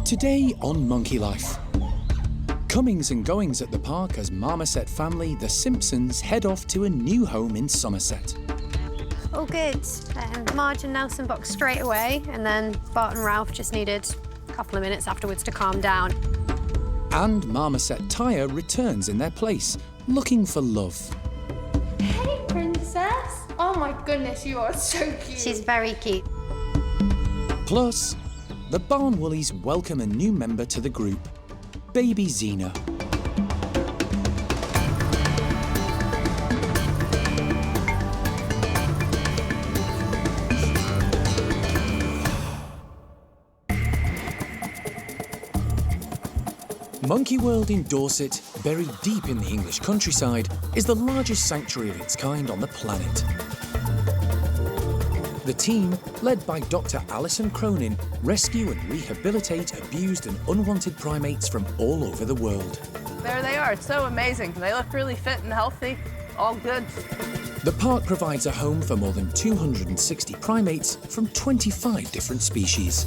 Today on Monkey Life. Comings and goings at the park as Marmoset family, the Simpsons, head off to a new home in Somerset. All good. Marge and Nelson boxed straight away, and then Bart and Ralph just needed a couple of minutes afterwards to calm down. And Marmoset Tyre returns in their place, looking for love. Hey, princess. Oh my goodness, you are so cute. She's very cute. Plus, the Barn Woolies welcome a new member to the group, baby Xena. Monkey World in Dorset, buried deep in the English countryside, is the largest sanctuary of its kind on the planet. The team, led by Dr. Alison Cronin, rescue and rehabilitate abused and unwanted primates from all over the world. There they are. It's so amazing. They look really fit and healthy. All good. The park provides a home for more than 260 primates from 25 different species.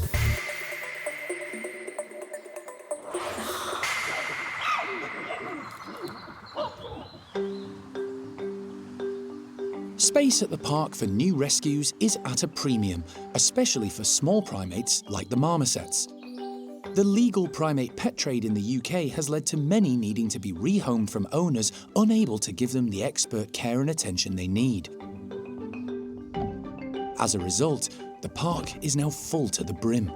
Space at the park for new rescues is at a premium, especially for small primates like the marmosets. The legal primate pet trade in the UK has led to many needing to be rehomed from owners unable to give them the expert care and attention they need. As a result, the park is now full to the brim.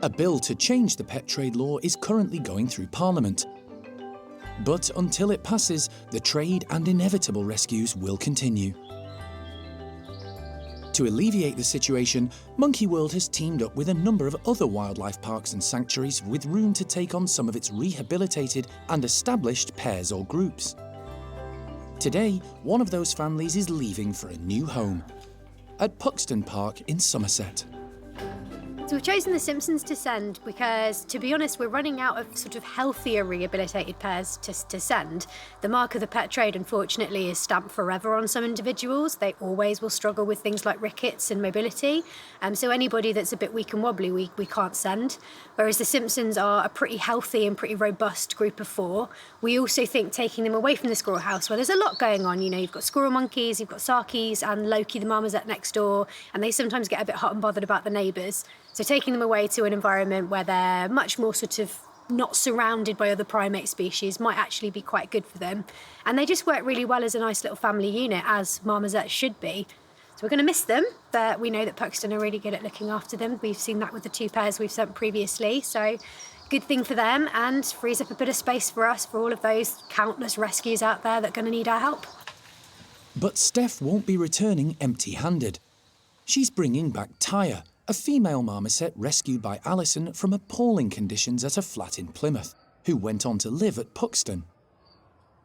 A bill to change the pet trade law is currently going through Parliament. But until it passes, the trade and inevitable rescues will continue. To alleviate the situation, Monkey World has teamed up with a number of other wildlife parks and sanctuaries with room to take on some of its rehabilitated and established pairs or groups. Today, one of those families is leaving for a new home at Puxton Park in Somerset. So we've chosen the Simpsons to send because, to be honest, we're running out of sort of healthier rehabilitated pairs to send. The mark of the pet trade, unfortunately, is stamped forever on some individuals. They always will struggle with things like rickets and mobility. So anybody that's a bit weak and wobbly, we can't send. Whereas the Simpsons are a pretty healthy and pretty robust group of 4. We also think taking them away from the squirrel house, where there's a lot going on. You know, you've got squirrel monkeys, you've got sarkies and Loki the marmoset next door, and they sometimes get a bit hot and bothered about the neighbours. So taking them away to an environment where they're much more sort of not surrounded by other primate species might actually be quite good for them. And they just work really well as a nice little family unit, as marmosets should be. So we're going to miss them, but we know that Puxton are really good at looking after them. We've seen that with the 2 pairs we've sent previously. So good thing for them, and frees up a bit of space for us for all of those countless rescues out there that are going to need our help. But Steph won't be returning empty-handed. She's bringing back Tyre, a female marmoset rescued by Alison from appalling conditions at a flat in Plymouth, who went on to live at Puxton.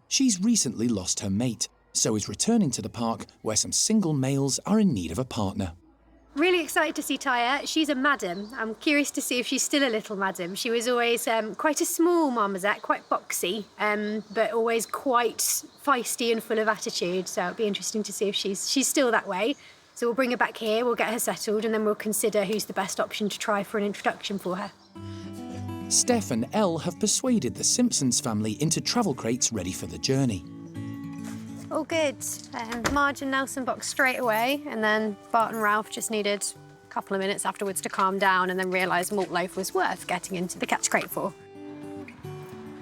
She's recently lost her mate, so is returning to the park where some single males are in need of a partner. Really excited to see Tyre. She's a madam. I'm curious to see if she's still a little madam. She was always quite a small marmoset, quite boxy, but always quite feisty and full of attitude, so it'll be interesting to see if she's still that way. So we'll bring her back here, we'll get her settled, and then we'll consider who's the best option to try for an introduction for her. Steph and Elle have persuaded the Simpsons family into travel crates ready for the journey. All good. Marge and Nelson boxed straight away, and then Bart and Ralph just needed a couple of minutes afterwards to calm down and then realise malt loaf was worth getting into the catch crate for.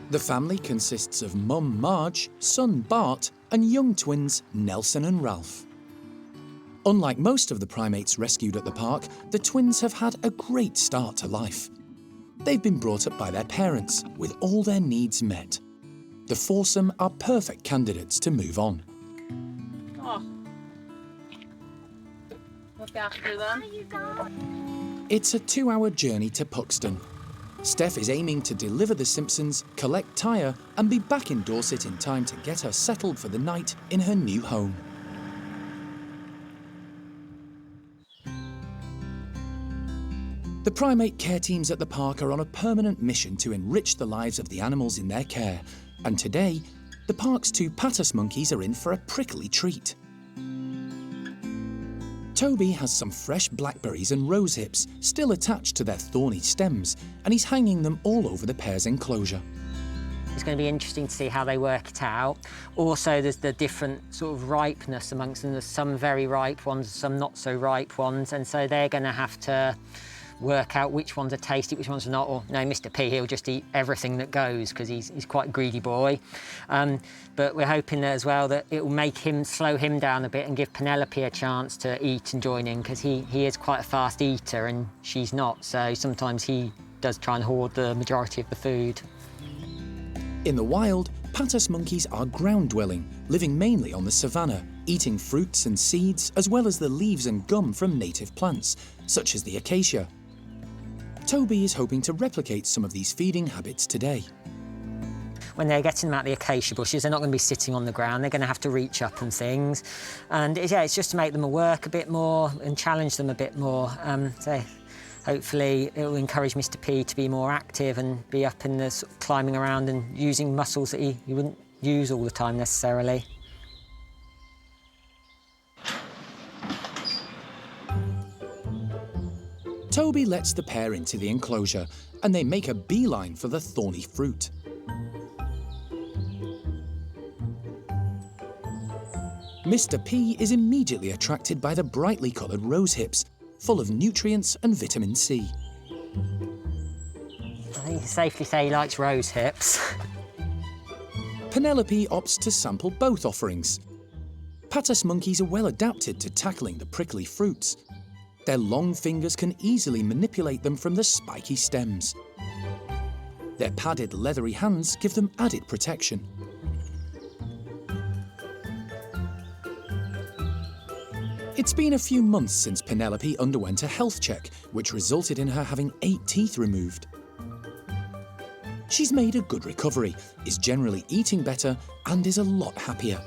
The family consists of mum Marge, son Bart, and young twins Nelson and Ralph. Unlike most of the primates rescued at the park, the twins have had a great start to life. They've been brought up by their parents, with all their needs met. The foursome are perfect candidates to move on. Oh. Look after them. It's a 2-hour journey to Puxton. Steph is aiming to deliver the Simpsons, collect Tyre, and be back in Dorset in time to get her settled for the night in her new home. The primate care teams at the park are on a permanent mission to enrich the lives of the animals in their care, and today, the park's 2 patus monkeys are in for a prickly treat. Toby has some fresh blackberries and rose hips still attached to their thorny stems, and he's hanging them all over the pair's enclosure. It's going to be interesting to see how they work it out. Also, there's the different sort of ripeness amongst them. There's some very ripe ones, some not so ripe ones, and so they're going to have to work out which ones are tasty, which ones are not. Or no, Mr. P, he'll just eat everything that goes because he's quite a greedy boy. But we're hoping that as well that it will slow him down a bit and give Penelope a chance to eat and join in, because he is quite a fast eater and she's not. So sometimes he does try and hoard the majority of the food. In the wild, patus monkeys are ground-dwelling, living mainly on the savannah, eating fruits and seeds, as well as the leaves and gum from native plants, such as the acacia. Toby is hoping to replicate some of these feeding habits today. When they're getting them out the acacia bushes, they're not going to be sitting on the ground. They're going to have to reach up and things. And it's just to make them work a bit more and challenge them a bit more. So hopefully it will encourage Mr. P to be more active and be up in the sort of climbing around and using muscles that he wouldn't use all the time necessarily. Toby lets the pair into the enclosure, and they make a beeline for the thorny fruit. Mr. P is immediately attracted by the brightly coloured rose hips, full of nutrients and vitamin C. I think you can safely say he likes rose hips. Penelope opts to sample both offerings. Patus monkeys are well adapted to tackling the prickly fruits. Their long fingers can easily manipulate them from the spiky stems. Their padded, leathery hands give them added protection. It's been a few months since Penelope underwent a health check, which resulted in her having 8 teeth removed. She's made a good recovery, is generally eating better, and is a lot happier.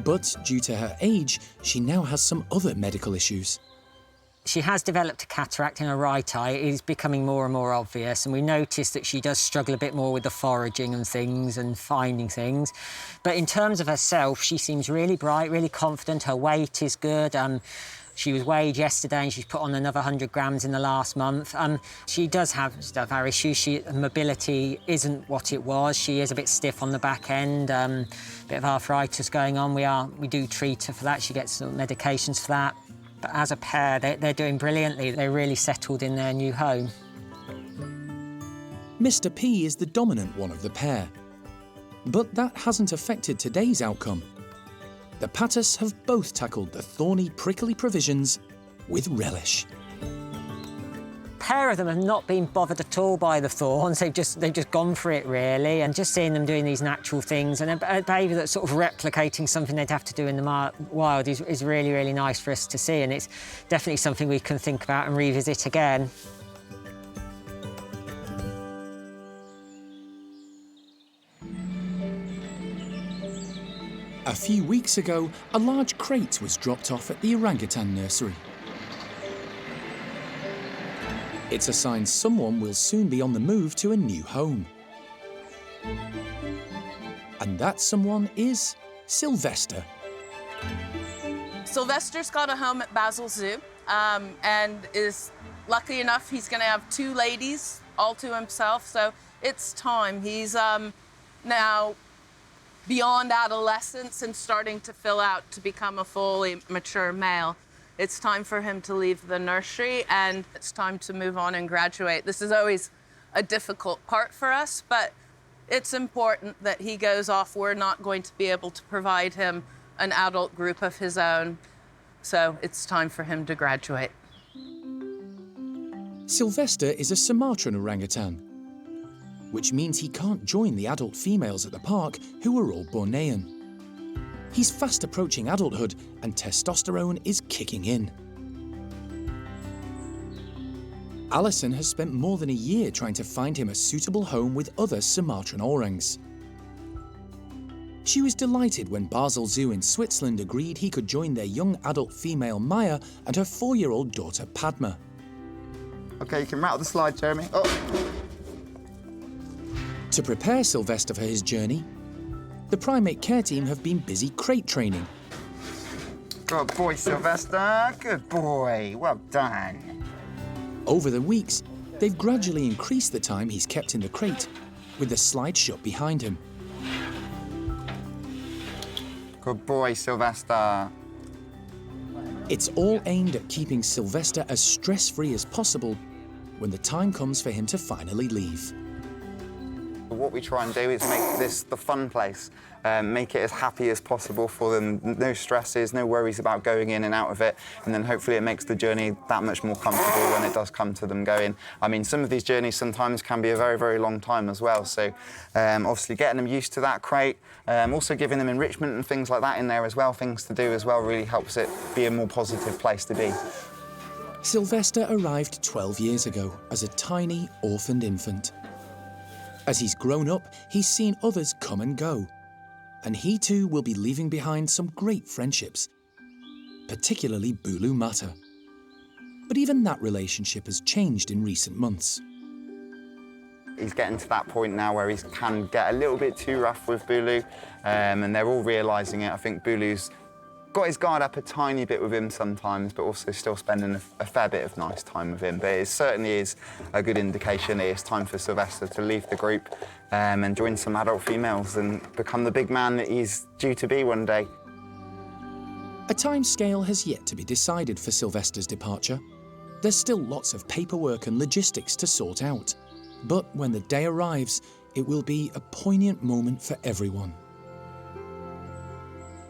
But due to her age, she now has some other medical issues. She has developed a cataract in her right eye. It is becoming more and more obvious, and we notice that she does struggle a bit more with the foraging and things and finding things. But in terms of herself, she seems really bright, really confident. Her weight is good. She was weighed yesterday and she's put on another 100 grams in the last month. She does have our issues. Her mobility isn't what it was. She is a bit stiff on the back end, bit of arthritis going on. We do treat her for that. She gets some medications for that. But as a pair, they're doing brilliantly. They're really settled in their new home. Mr. P is the dominant one of the pair. But that hasn't affected today's outcome. The patus have both tackled the thorny, prickly provisions with relish. A pair of them have not been bothered at all by the thorns. They've just gone for it, really. And just seeing them doing these natural things and a behaviour that's sort of replicating something they'd have to do in the wild is really, really nice for us to see. And it's definitely something we can think about and revisit again. A few weeks ago, a large crate was dropped off at the orangutan nursery. It's a sign someone will soon be on the move to a new home. And that someone is Sylvester. Sylvester's got a home at Basel Zoo and is lucky enough he's going to have 2 ladies all to himself. So it's time. He's now beyond adolescence and starting to fill out to become a fully mature male. It's time for him to leave the nursery and it's time to move on and graduate. This is always a difficult part for us, but it's important that he goes off. We're not going to be able to provide him an adult group of his own, so it's time for him to graduate. Sylvester is a Sumatran orangutan, which means he can't join the adult females at the park who are all Bornean. He's fast approaching adulthood and testosterone is kicking in. Alison has spent more than a year trying to find him a suitable home with other Sumatran orangs. She was delighted when Basel Zoo in Switzerland agreed he could join their young adult female Maya and her 4-year-old daughter Padma. OK, you can rattle the slide, Jeremy. Oh. To prepare Sylvester for his journey, the primate care team have been busy crate training. Good boy, Sylvester. Good boy. Well done. Over the weeks, they've gradually increased the time he's kept in the crate, with the slide shut behind him. Good boy, Sylvester. It's all aimed at keeping Sylvester as stress-free as possible when the time comes for him to finally leave. What we try and do is make this the fun place, make it as happy as possible for them. No stresses, no worries about going in and out of it, and then hopefully it makes the journey that much more comfortable when it does come to them going. I mean, some of these journeys sometimes can be a very, very long time as well, so obviously getting them used to that crate, also giving them enrichment and things like that in there as well, things to do as well, really helps it be a more positive place to be. Sylvester arrived 12 years ago as a tiny, orphaned infant. As he's grown up, he's seen others come and go, and he too will be leaving behind some great friendships, particularly Bulu Mata. But even that relationship has changed in recent months. He's getting to that point now where he can get a little bit too rough with Bulu, and they're all realising it. I think Bulu's got his guard up a tiny bit with him sometimes, but also still spending a fair bit of nice time with him. But it certainly is a good indication that it's time for Sylvester to leave the group and join some adult females and become the big man that he's due to be one day. A time scale has yet to be decided for Sylvester's departure. There's still lots of paperwork and logistics to sort out. But when the day arrives, it will be a poignant moment for everyone.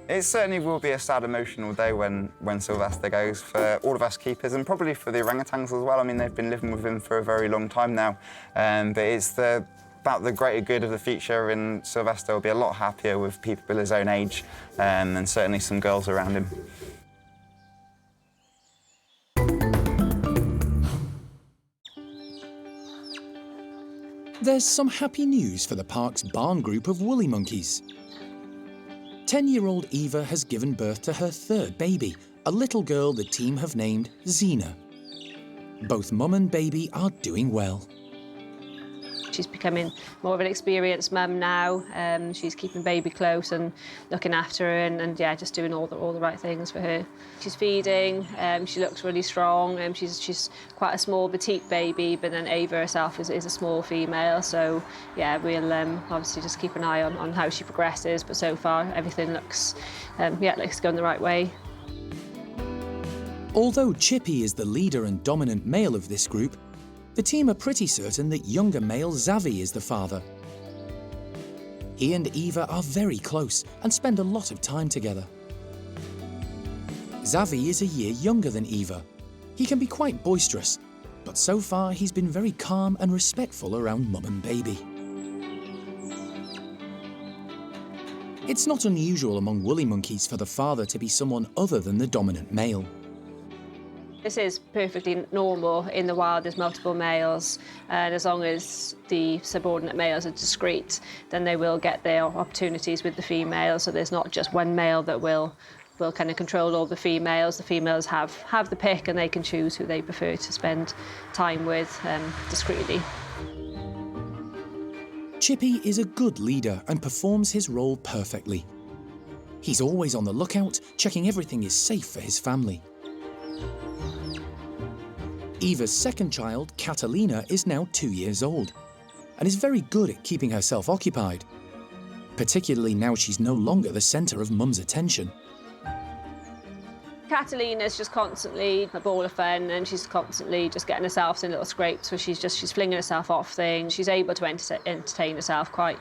It certainly will be a sad, emotional day when Sylvester goes, for all of us keepers and probably for the orangutans as well. I mean, they've been living with him for a very long time now. But it's about the greater good of the future, and Sylvester will be a lot happier with people his own age and certainly some girls around him. There's some happy news for the park's barn group of woolly monkeys. 10-year-old Eva has given birth to her third baby, a little girl the team have named Xena. Both mum and baby are doing well. She's becoming more of an experienced mum now. She's keeping baby close and looking after her and yeah, just doing all the right things for her. She's feeding, she looks really strong, she's quite a small petite baby, but then Ava herself is a small female, so yeah, we'll obviously just keep an eye on how she progresses, but so far everything looks going the right way. Although Chippy is the leader and dominant male of this group, the team are pretty certain that younger male Xavi is the father. He and Eva are very close and spend a lot of time together. Xavi is a year younger than Eva. He can be quite boisterous, but so far he's been very calm and respectful around mum and baby. It's not unusual among woolly monkeys for the father to be someone other than the dominant male. This is perfectly normal in the wild. There's multiple males, and as long as the subordinate males are discreet, then they will get their opportunities with the females. So there's not just one male that will kind of control all the females. The females have the pick, and they can choose who they prefer to spend time with discreetly. Chippy is a good leader and performs his role perfectly. He's always on the lookout, checking everything is safe for his family. Eva's second child, Catalina, is now 2 years old and is very good at keeping herself occupied, particularly now she's no longer the centre of mum's attention. Catalina's just constantly a ball of fun, and she's constantly just getting herself in little scrapes where she's flinging herself off things. She's able to entertain herself quite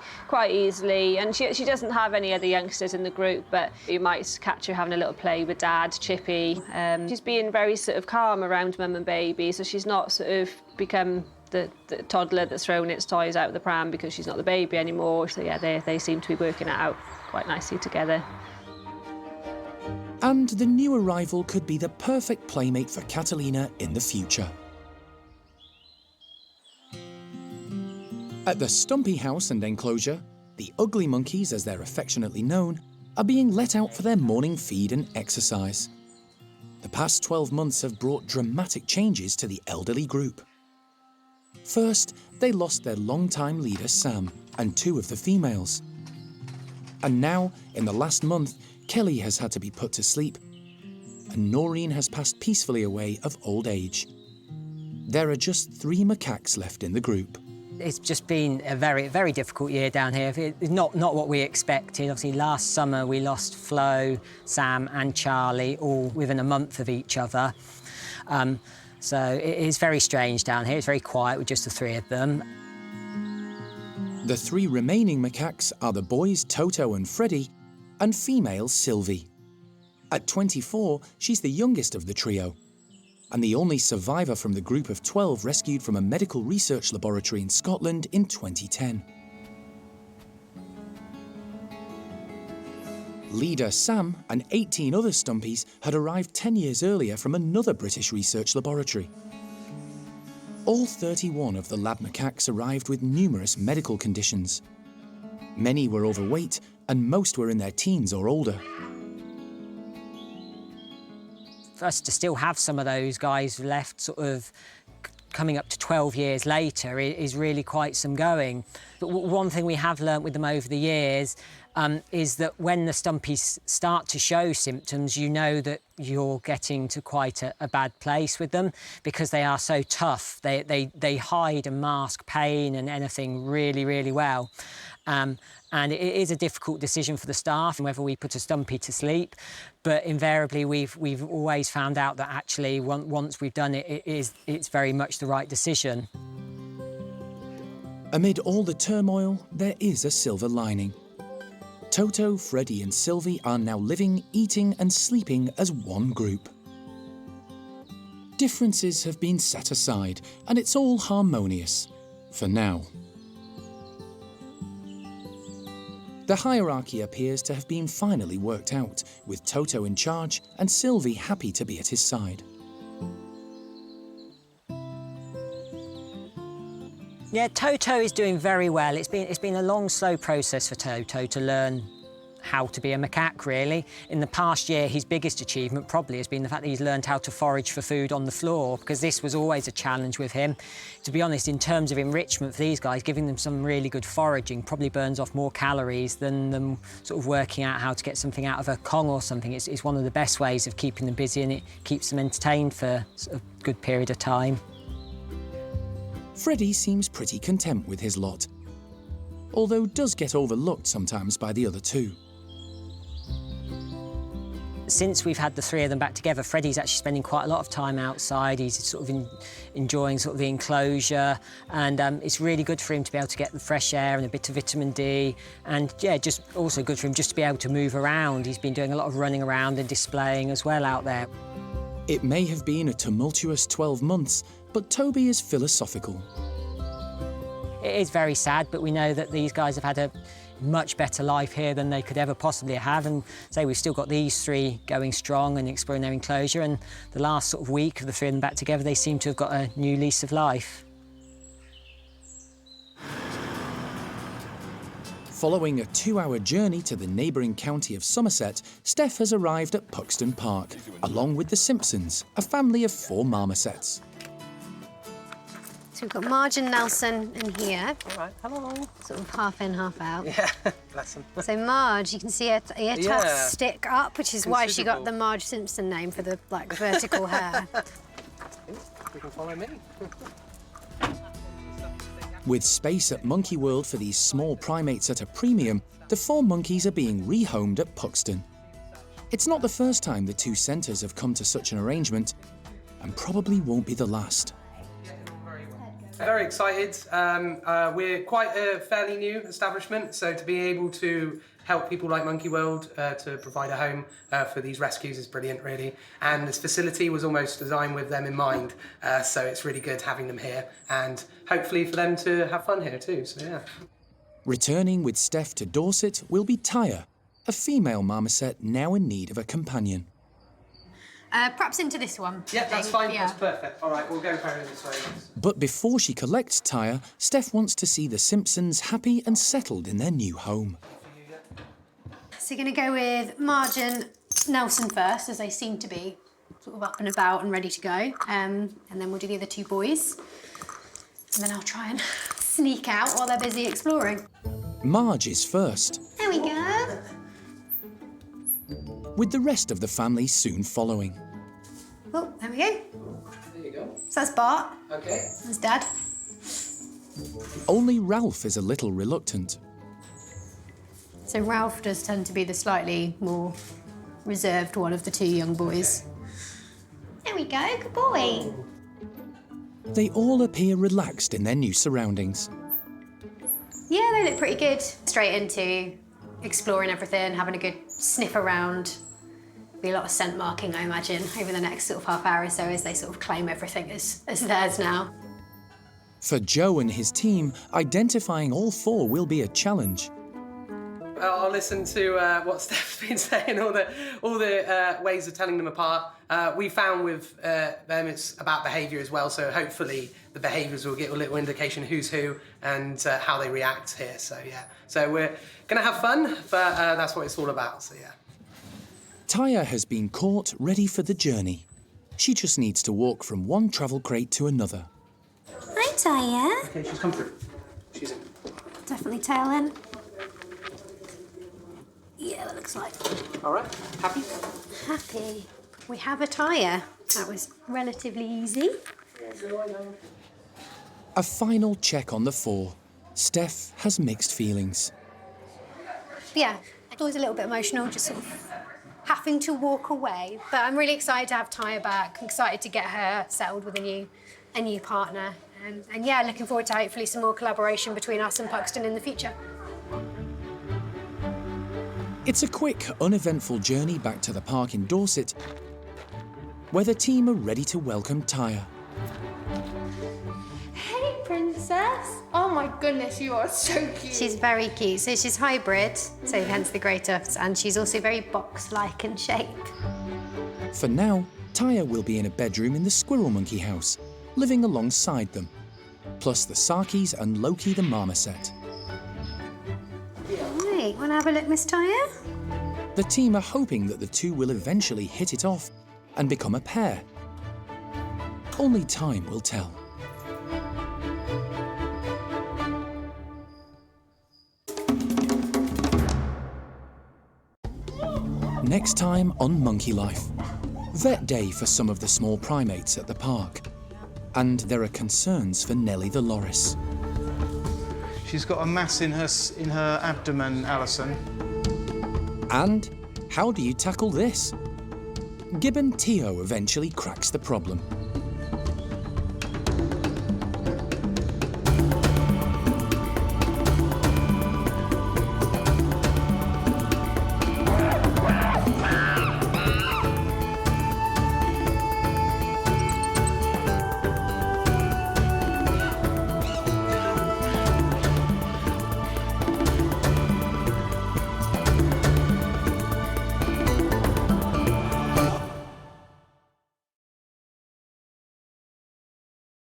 easily, and she doesn't have any other youngsters in the group, but you might catch her having a little play with Dad, Chippy. She's being very sort of calm around mum and baby, so she's not sort of become the toddler that's thrown its toys out of the pram because she's not the baby anymore. So yeah, they seem to be working it out quite nicely together. And the new arrival could be the perfect playmate for Catalina in the future. At the Stumpy House and Enclosure, the ugly monkeys, as they're affectionately known, are being let out for their morning feed and exercise. The past 12 months have brought dramatic changes to the elderly group. First, they lost their long-time leader Sam and 2 of the females. And now, in the last month, Kelly has had to be put to sleep, and Noreen has passed peacefully away of old age. There are just 3 macaques left in the group. It's just been a very, very difficult year down here. It's not what we expected. Obviously, last summer we lost Flo, Sam and Charlie, all within a month of each other. So it is very strange down here. It's very quiet with just the 3 of them. The 3 remaining macaques are the boys Toto and Freddie and female Sylvie. At 24, she's the youngest of the trio and the only survivor from the group of 12 rescued from a medical research laboratory in Scotland in 2010. Leader Sam and 18 other stumpies had arrived 10 years earlier from another British research laboratory. All 31 of the lab macaques arrived with numerous medical conditions. Many were overweight and most were in their teens or older. For us to still have some of those guys left sort of coming up to 12 years later is really quite some going. But one thing we have learnt with them over the years is that when the stumpies start to show symptoms, you know that you're getting to quite a bad place with them because they are so tough. They hide and mask pain and anything really, really well. And it is a difficult decision for the staff whether we put a stumpy to sleep, but invariably we've always found out that actually once we've done it, it's very much the right decision. Amid all the turmoil, there is a silver lining. Toto, Freddie and Sylvie are now living, eating and sleeping as one group. Differences have been set aside and it's all harmonious, for now. The hierarchy appears to have been finally worked out, with Toto in charge and Sylvie happy to be at his side. Yeah, Toto is doing very well. It's been a long, slow process for Toto to learn how to be a macaque, really. In the past year, his biggest achievement probably has been the fact that he's learned how to forage for food on the floor, because this was always a challenge with him. To be honest, in terms of enrichment for these guys, giving them some really good foraging probably burns off more calories than them sort of working out how to get something out of a Kong or something. It's one of the best ways of keeping them busy, and it keeps them entertained for a good period of time. Freddie seems pretty content with his lot, although does get overlooked sometimes by the other 2. Since we've had the 3 of them back together, Freddie's actually spending quite a lot of time outside. He's sort of enjoying sort of the enclosure, and it's really good for him to be able to get the fresh air and a bit of vitamin D, and yeah, just also good for him just to be able to move around. He's been doing a lot of running around and displaying as well out there. It may have been a tumultuous 12 months, but Toby is philosophical. It is very sad, but we know that these guys have had a much better life here than they could ever possibly have, and say we've still got these 3 going strong and exploring their enclosure, and the last sort of week of the 3 of them back together, they seem to have got a new lease of life. Following a 2-hour journey to the neighbouring county of Somerset, Steph has arrived at Puxton Park, along with the Simpsons, a family of 4 marmosets. So we've got Marge and Nelson in here. All right, hello. Sort of half in, half out. Yeah, bless them. So Marge, you can see her ear tufts stick up, which is why she got the Marge Simpson name for the vertical hair. You can follow me. With space at Monkey World for these small primates at a premium, the 4 monkeys are being rehomed at Puxton. It's not the first time the 2 centres have come to such an arrangement, and probably won't be the last. Very excited. We're quite a fairly new establishment, so to be able to help people like Monkey World to provide a home for these rescues is brilliant, really. And this facility was almost designed with them in mind, so it's really good having them here, and hopefully for them to have fun here too, so yeah. Returning with Steph to Dorset will be Tyre, a female marmoset now in need of a companion. Perhaps into this one. Yeah, that's fine. Yeah. That's perfect. All right, we'll go this way. But before she collects Tyre, Steph wants to see the Simpsons happy and settled in their new home. So you're going to go with Marge and Nelson first, as they seem to be sort of up and about and ready to go. And then we'll do the other 2 boys. And then I'll try and sneak out while they're busy exploring. Marge is first, There we go. with the rest of the family soon following. Oh, there we go. There you go. So that's Bart. Okay. That's Dad. Only Ralph is a little reluctant. So Ralph does tend to be the slightly more reserved one of the two young boys. There we go, good boy. They all appear relaxed in their new surroundings. Yeah, they look pretty good. Straight into exploring everything, having a good sniff around. Be a lot of scent marking, I imagine, over the next sort of half hour or so as they sort of claim everything as theirs now. For Joe and his team, identifying all four will be a challenge. I'll listen to what Steph's been saying, all the ways of telling them apart. We found with them it's about behaviour as well, so hopefully the behaviours will get a little indication who's who and how they react here. So yeah, so we're gonna have fun, but that's what it's all about. So yeah. Taya has been caught, ready for the journey. She just needs to walk from one travel crate to another. Hi, Taya. Okay, she's come through. She's in. Definitely tail in. Yeah, that looks like. All right, happy? Happy. We have a Taya. That was relatively easy. A final check on the four. Steph has mixed feelings. Yeah, always a little bit emotional, just sort of having to walk away. But I'm really excited to have Taya back. I'm excited to get her settled with a new partner. And yeah, looking forward to hopefully some more collaboration between us and Puxton in the future. It's a quick, uneventful journey back to the park in Dorset, where the team are ready to welcome Taya. Hey, princess. Oh my goodness, you are so cute. She's very cute. So she's hybrid, so hence the grey tufts, and she's also very box-like in shape. For now, Taya will be in a bedroom in the squirrel monkey house, living alongside them, plus the Sarkies and Loki the Marmoset. Right, want to have a look, Miss Taya? The team are hoping that the two will eventually hit it off and become a pair. Only time will tell. Next time on Monkey Life. Vet day for some of the small primates at the park. And there are concerns for Nellie the loris. She's got a mass in her abdomen, Alison. And how do you tackle this? Gibbon Tio eventually cracks the problem.